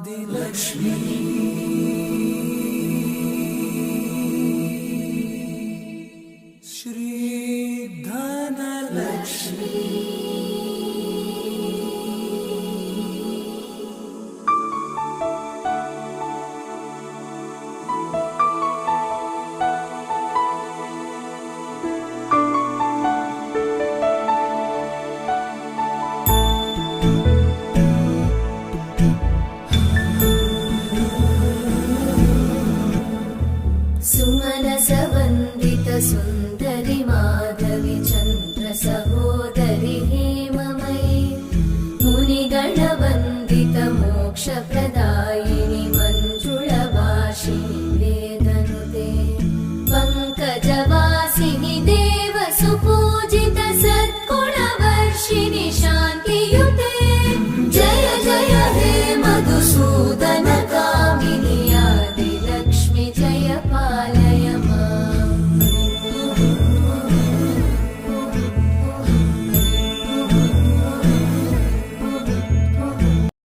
आदिलक्ष्मी श्री धनलक्ष्मी सुमनसवन्दित सुन्दरि माधवि चन्द्र सहोदरि हेममयि मुनिगणवन्दित मोक्षप्रदायिनि मञ्जुळभाषिणि वेदनुते पङ्कजवासिनि देवसुपूजित सद्गुणवर्षिणि शान्तियुते जय जय हे मधुसूदन